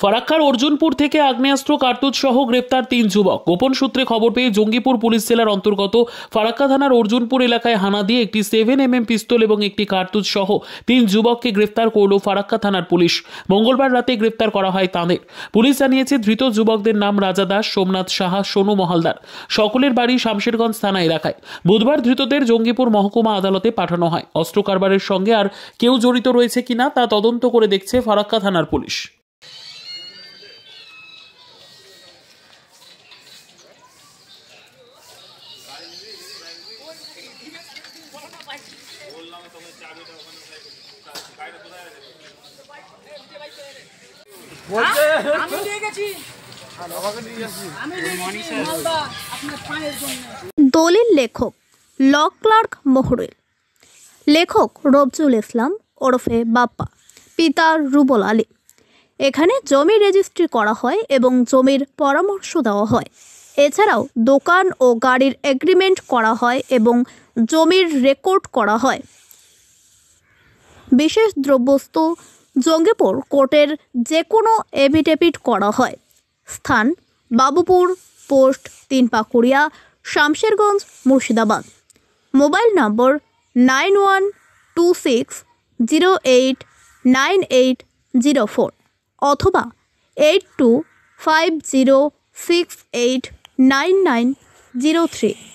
ফারাক্কার অর্জুনপুর থেকে আগ্নেয়াস্ত্র কার্তুজ সহ গ্রেপ্তার 3 যুবক। গোপন সূত্রে খবর পেয়ে জঙ্গিপুর পুলিশ জেলার অন্তর্গত ফারাক্কা থানার অর্জুনপুর এলাকায় হানা দিয়ে একটি 7mm পিস্তল এবং একটি কার্তুজ সহ 3 যুবককে গ্রেপ্তার করল ফারাক্কা থানার পুলিশ। মঙ্গলবার রাতে গ্রেপ্তার করা হয় তাদের। পুলিশ জানিয়েছে ধৃত যুবকদের নাম রাজা দাস, সোমনাথ সাহা, সোনু মহালদার। সকলের বাড়ি শামশেরগঞ্জ থানা এলাকায়। বুধবার ধৃতদের জঙ্গিপুর মহকুমা আদালতে পাঠানো হয়। অস্ত্র কারবারের সঙ্গে আর কেউ জড়িত রয়েছে কিনা তা তদন্ত করে দেখছে ফারাক্কা থানার পুলিশ। দলিল লেখক ল ক্লার্ক মহরুল। লেখক রবজুল ইসলাম ওরফে বাপ্পা, পিতা রুবল আলী। এখানে জমি রেজিস্ট্রি করা হয় এবং জমির পরামর্শ দেওয়া হয়। এছাড়াও দোকান ও গাড়ির এগ্রিমেন্ট করা হয় এবং জমির রেকর্ড করা হয়। বিশেষ দ্রব্যস্তু জঙ্গিপুর কোর্টের যে কোনো এফিডেভিট করা হয়। স্থান বাবুপুর, পোস্ট 3 পাকুড়িয়া, শামশেরগঞ্জ, মুর্শিদাবাদ। মোবাইল নম্বর 9126089804 অথবা 8250689903।